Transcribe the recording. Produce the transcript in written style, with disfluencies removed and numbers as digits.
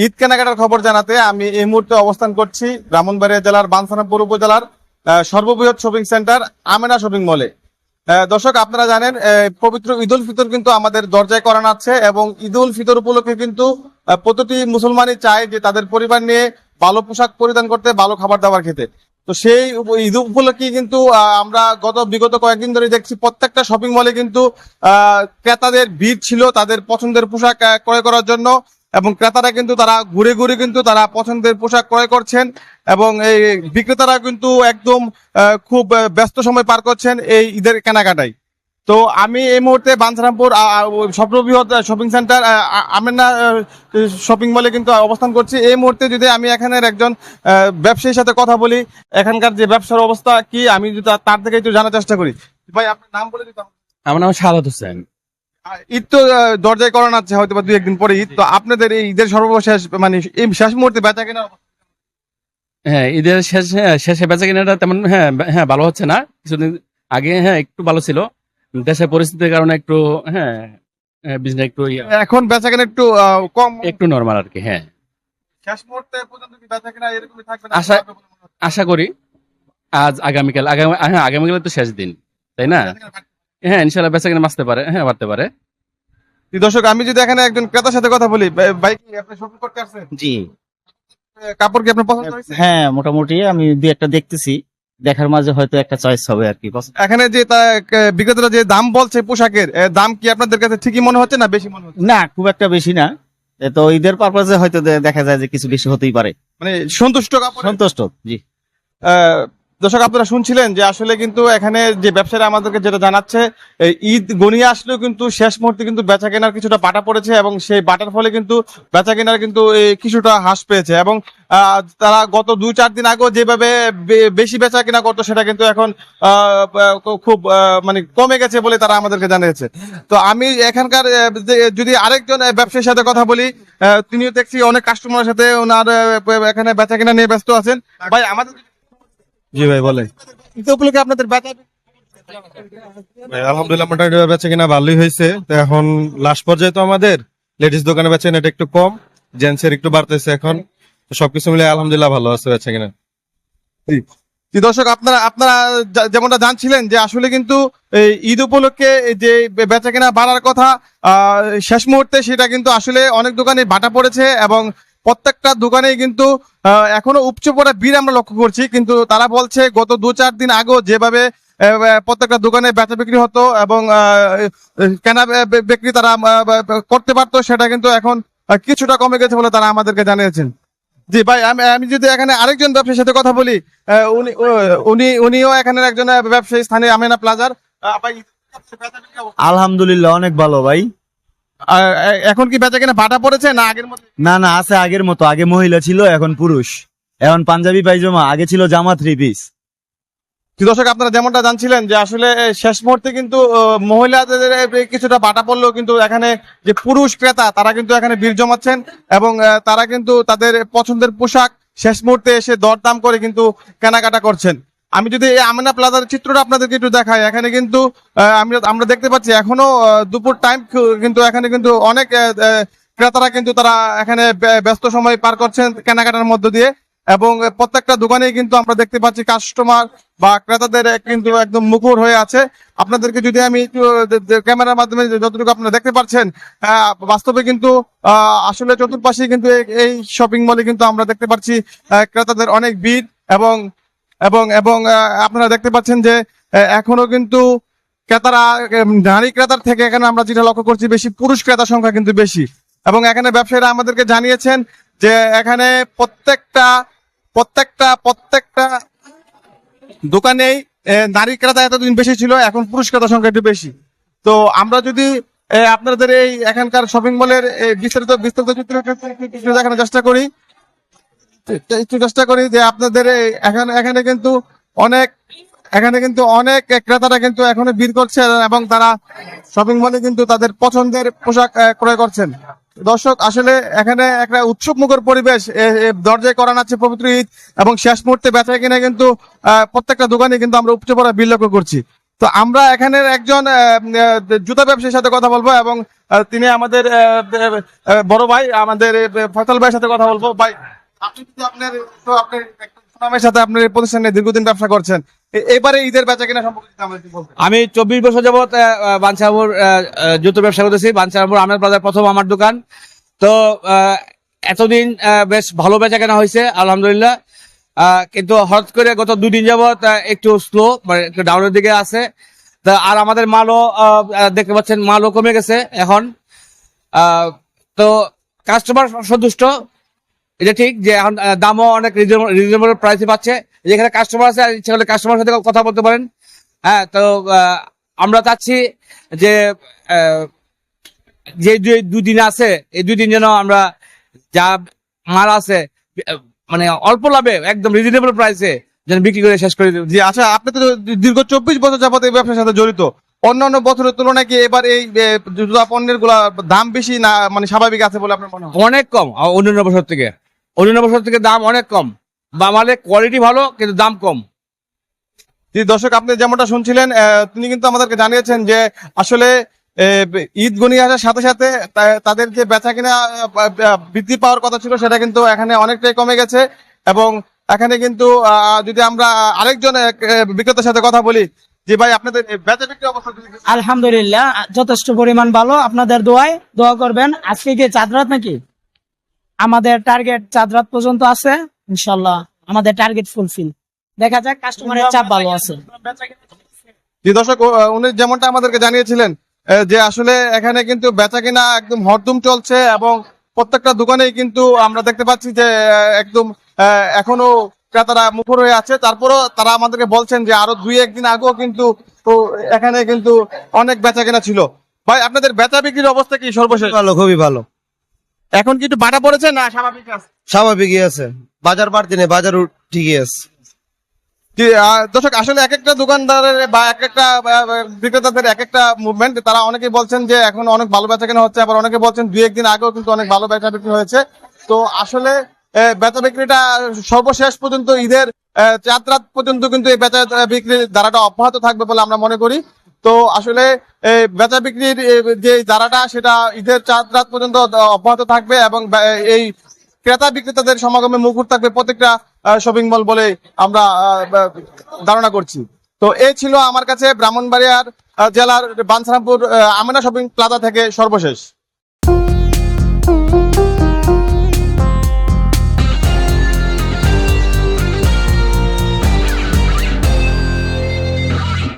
ঈদ কেনাকাটার খবর জানাতে আমি এই মুহূর্তে অবস্থান করছি ব্রাহ্মণবাড়িয়া জেলার বাঞ্ছারামপুর উপজেলার সর্ববৃহৎ শপিং সেন্টার আমেনা শপিং মলে। দর্শক, আপনারা জানেন পবিত্র ঈদ উল ফিতর কিন্তু আমাদের দরজায় করা আছে এবং ঈদ উল ফিতর উপলক্ষে কিন্তু প্রতিটি মুসলমানই চায় যে তাদের পরিবার নিয়ে ভালো পোশাক পরিধান করতে, ভালো খাবার দাবার খেতে। তো সেই ঈদ উপলক্ষে কিন্তু আমরা বিগত কয়েকদিন ধরে দেখছি প্রত্যেকটা শপিং মলে কিন্তু ক্রেতাদের ভিড় ছিল তাদের পছন্দের পোশাক ক্রয় করার জন্য, এবং ক্রেতারা কিন্তু তারা ঘুরে ঘুরে কিন্তু তারা পছন্দের পোশাক ক্রয় করছেন এবং এই বিক্রেতারা কিন্তু একদম খুব ব্যস্ত সময় পার করছেন এই ঈদের কেনাকাটায়। তো আমি এই মুহূর্তে বাঞ্ছারামপুর সর্ববৃহৎ শপিং সেন্টার আমেনা শপিং মলে কিন্তু অবস্থান করছি। এই মুহূর্তে যদি আমি এখানের একজন ব্যবসায়ীর সাথে কথা বলি, এখানকার যে ব্যবসার অবস্থা কি, আমি যদি তার থেকে একটু জানার চেষ্টা করি। ভাই, আপনার নাম বলে দিতাম। আমার নাম সাদাত হোসেন। ঈদ তো দরজায় করানো আছে, হয়তো বা 2-1 দিন পরে ঈদ। তো আপনাদের এই ঈদের সর্বশেষ মানে এই শেষ মুহূর্তে বেচা কেনা? হ্যাঁ, ঈদের শেষে বেচা কেনাটা তেমন ভালো হচ্ছে না। কিছুদিন আগে একটু ভালো ছিল, দেশের পরিস্থিতির কারণে একটু বিজনেস একটু এখন বেচা কেনা একটু কম, একটু নরমাল আর কি। শেষ মুহূর্তে পর্যন্ত কি বেচা কেনা এরকমই থাকবে না? আশা করি আজ আগামীকাল তো শেষ দিন, তাই না? ইনশাল্লাহ বেচা কেনা বাড়তে পারে। দর্শক, আমি যদি এখানে একজন ক্রেতার সাথে কথা বলি, ভাই কি আপনি শপিং করতে আসছেন? জি, কাপড় কি আপনার পছন্দ হয়েছে? হ্যাঁ, মোটামুটি আমি দুই একটা দেখতেছি, দেখার মাঝে হয়তো একটা চয়েস হবে আর কি। এখানে যে বিক্রেতারা যে দাম বলছে পোশাকের, দাম কি আপনাদের কাছে ঠিকই মনে হচ্ছে না বেশি মনে হচ্ছে? না, খুব একটা বেশি না। তো ঈদের পারপাজে হয়তো দেখা যায় যে কিছু বেশি হতেই পারে। মানে সন্তুষ্ট কাপড়? সন্তুষ্ট, জি। দর্শক, আপনারা শুনছিলেন যে আসলে কিন্তু এখানে যে ব্যবসায়ীরা আমাদেরকে যেটা জানাচ্ছে, ঈদ গনিয়ে আসলেও কিন্তু শেষ মুহূর্তে কিন্তু বেচা কেনার কিছুটা বাটা পড়েছে এবং সেই বাটার ফলে কিন্তু বেচা কেনার কিন্তু কিছুটা হ্রাস পেয়েছে এবং তারা গত 2-4 দিন আগেও যেভাবে বেশি বেচা কেনা করতো সেটা কিন্তু এখন খুব মানে কমে গেছে বলে তারা আমাদেরকে জানিয়েছে। তো আমি এখানকার যদি আরেকজন ব্যবসায়ীর সাথে কথা বলি, তিনিও দেখছি অনেক কাস্টমারের সাথে ওনার এখানে বেচা কেনা নিয়ে ব্যস্ত আছেন। ভাই, আমাদের জি ভাই, বলেন। ঈদ উপলক্ষে আপনাদের বেচা? আলহামদুলিল্লাহ, মোটামুটি বেচা কিনা ভালোই হয়েছে। তো এখন লাস্ট পর্যায়ে তো আমাদের লেডিস দোকানে বেচা কিনা একটু কম, জেন্টস এর একটু বাড়তেছে এখন। তো সবকিছু মিলে আলহামদুলিল্লাহ ভালো আছে বেচা কিনা। দর্শক, আপনারা যেমনটা জানছিলেন যে আসলে কিন্তু ঈদ উপলক্ষে যে বেচা কেনা বাড়ার কথা শেষ মুহূর্তে সেটা কিন্তু আসলে অনেক দোকানে বাটা পড়েছে এবং প্রত্যেকটা দোকানেই কিন্তু এখনো উপচে পড়া ভিড় আমরা লক্ষ্য করছি। কিন্তু তারা বলছে গত 2-4 দিন আগেও যেভাবে প্রত্যেকটা দোকানে বেচা বিক্রি হতো এবং কেনা বিক্রি তারা করতে পারতো, সেটা কিন্তু এখন কিছুটা কমে গেছে বলে তারা আমাদেরকে জানিয়েছেন। জি ভাই, আমি যদি এখানে আরেকজন ব্যবসায়ীর সাথে কথা বলি, উনিও এখানের একজন ব্যবসায়ী, স্থানীয় আমেনা প্লাজার। আলহামদুলিল্লাহ অনেক ভালো ভাই। এখন কি বেচা কেনা বাটা পড়েছে না আগের মতো? না না, আছে আগের মতো। আগে মহিলা ছিল, এখন পুরুষ। এখন পাঞ্জাবি পাইজামা, আগে ছিল জামা 3 পিস। দর্শক, আপনারা যেমনটা জানছিলেন যে আসলে শেষ মুহূর্তে কিন্তু মহিলাদের কিছুটা বাটা পড়লেও কিন্তু এখানে যে পুরুষ ক্রেতা তারা কিন্তু এখানে ভিড় জমাচ্ছেন এবং তারা কিন্তু তাদের পছন্দের পোশাক শেষ মুহূর্তে এসে দরদাম করে কিন্তু কেনাকাটা করছেন। আমি যদি এই আমেনা প্লাজার চিত্রটা আপনাদেরকে একটু দেখাই, এখানে কিন্তু আমরা দেখতে পাচ্ছি এখনো দুপুর টাইম, কিন্তু এখানে কিন্তু অনেক ক্রেতারা কিন্তু তারা এখানে ব্যস্ত সময় পার করছেন কেনাকাটার মধ্য দিয়ে এবং প্রত্যেকটা দোকানেই কিন্তু আমরা দেখতে পাচ্ছি কাস্টমার বা ক্রেতাদের কিন্তু একদম মুখর হয়ে আছে। আপনাদেরকে যদি আমি একটু ক্যামেরার মাধ্যমে যতটুকু আপনারা দেখতে পাচ্ছেন, বাস্তবে কিন্তু আসলে চতুর্পাশে কিন্তু এই শপিং মলে কিন্তু আমরা দেখতে পাচ্ছি ক্রেতাদের অনেক ভিড় এবং এবং এবং আপনারা দেখতে পাচ্ছেন যে এখনো কিন্তু ক্রেতারা নারী ক্রেতার থেকে এখানে আমরা যেটা লক্ষ্য করছি বেশি পুরুষ ক্রেতার সংখ্যা কিন্তু বেশি এবং এখানে ব্যবসায়ীরা আমাদেরকে জানিয়েছেন যে এখানে প্রত্যেকটা দোকানেই নারী ক্রেতা এতদিন বেশি ছিল, এখন পুরুষ ক্রেতার সংখ্যা একটু বেশি। তো আমরা যদি আপনাদের এই এখানকার শপিং মলের বিস্তারিত চিত্র দেখানোর চেষ্টা করি যে আপনাদের এখানে কিন্তু অনেক ক্রেতারা কিন্তু এখনো ভিড় করছে এবং তারা শপিং মলে কিন্তু তাদের পছন্দের পোশাক ক্রয় করছেন। দর্শক, আসলে এখানে একটা উৎসবমুখর পরিবেশ দরজায় করানো আছে পবিত্র ঈদ এবং শেষ মুহূর্তে বেচা কিনা কিন্তু প্রত্যেকটা দোকানে কিন্তু আমরা উপচে পড়া ভিড় লক্ষ্য করছি। তো আমরা এখানের একজন জুতা ব্যবসায়ীর সাথে কথা বলবো এবং তিনি আমাদের বড় ভাই আমাদের ফয়সাল ভাইয়ের সাথে কথা বলবো। ভাই, আপনি কিন্তু আপনার একটা সুনামের সাথে আপনার এই প্রতিষ্ঠানে দীর্ঘদিন ব্যবসা করছেন, এবারে ঈদের বেচা কিনা সম্পর্কে যদি আমাদের একটু বলতেন। আমি 24 বছর যাবত বাঞ্ছাপুর জুতো ব্যবসা করতেছি। বাঞ্ছাপুর আহমেদ বাজার প্রথম আমার দোকান। তো এতদিন বেশ ভালো বেচা কেনা হয়েছে আলহামদুলিল্লাহ। কিন্তু হঠাৎ করে গত 2 দিন যাবত একটু স্লো, মানে একটু ডাউনের দিকে আছে। তা আর আমাদের মালও দেখতে পাচ্ছেন মালও কমে গেছে এখন। তো কাস্টমার সন্তুষ্ট, এটা ঠিক যে এখন দামও অনেক রিজনেবল প্রাইসে পাচ্ছে। যেখানে কাস্টমার আছে ইচ্ছা করলে কাস্টমার সাথে কথা বলতে পারেন। হ্যাঁ, তো আমরা চাচ্ছি যে যে 2 দিন আছে এই 2 দিন যেন আমরা যা মাল আছে মানে অল্প লাভে একদম রিজনেবল প্রাইসে যেন বিক্রি করে শেষ করে দিই। জি, আচ্ছা, আপনি তো দীর্ঘ 24 বছর যাবত এই ব্যবসার সাথে জড়িত, অন্যান্য বছরের তুলনায় কি এবার এই জুতা পণ্যের গুলা দাম বেশি না মানে স্বাভাবিক আছে বলে আপনার মনে হয়? অনেক কম অন্যান্য বছর থেকে দাম অনেক কম। বা মালের কোয়ালিটি ভালো কিন্তু দাম কম। জি দর্শক, আপনি যেমনটা শুনছিলেন, তিনি কিন্তু আমাদেরকে জানিয়েছেন যে আসলে ঈদ ঘনিয়ে আসার সাথে সাথে তাদের যে বেচা কিনা বৃদ্ধি পাওয়ার কথা ছিল সেটা কিন্তু এখানে অনেকটাই কমে গেছে। এবং এখানে কিন্তু যদি আমরা আরেকজন বিক্রেতার সাথে কথা বলি, যে ভাই আপনাদের বেচা বিক্রি অবস্থা যদি একটু- আলহামদুলিল্লাহ যথেষ্ট পরিমাণ ভালো, আপনাদের দোয়া করবেন। আজকে কি চাঁদ রাত নাকি? আমাদের টার্গেট চাঁদ রাত পর্যন্ত আছে, ইনশাল্লাহ আমাদের টার্গেট ফুলফিল। দেখা যাক, কাস্টমারের চাপ ভালো আছে। জি দর্শক, উনি যেমনটা আমাদেরকে জানিয়েছিলেন যে আসলে এখানে কিন্তু বেচা কিনা একদম হরদম চলছে এবং প্রত্যেকটা দোকানেই কিন্তু আমরা দেখতে পাচ্ছি যে একদম এখনো ক্রেতারা মুখর হয়ে আছে। তারপরও তারা আমাদেরকে বলছেন যে আরো 2-1 দিন আগেও কিন্তু তো এখানে কিন্তু অনেক বেচা কিনা ছিল। ভাই, আপনাদের বেচা বিক্রির অবস্থা কি সর্বশেষ? ভালো, খুবই ভালো, এখন কি একটু বাটা পড়েছে না স্বাভাবিক আছে? স্বাভাবিকই আছে। বাজার বাড়তি নেই, বাজার ঠিকই আছে। জি, দর্শক, আসলে এক একটা দোকানদারের বা এক একটা বিক্রেতাদের এক একটা মুভমেন্ট। তারা অনেকেই বলছেন যে এখন অনেক ভালো বেচা কেনা হচ্ছে, আবার অনেকে বলছেন 2-1 দিন আগেও কিন্তু অনেক ভালো বেচা বিক্রি হয়েছে। তো আসলে বেচা বিক্রিটা সর্বশেষ পর্যন্ত ঈদের চাঁদ রাত পর্যন্ত কিন্তু এই বেচা বিক্রির ধারাটা অব্যাহত থাকবে বলে আমরা মনে করি। তো আসলে বেচা বিক্রির যে ধারাটা সেটা ঈদের চাঁদ রাত পর্যন্ত অব্যাহত থাকবে এবং এই ক্রেতা বিক্রেতাদের সমাগমে মুখর থাকবে প্রত্যেকটা শপিং মল বলে আমরা ধারণা করছি। তো এই ছিল আমার কাছে ব্রাহ্মণবাড়িয়ার জেলার বাঞ্ছারামপুর আমেনা শপিং প্লাজা থেকে সর্বশেষ।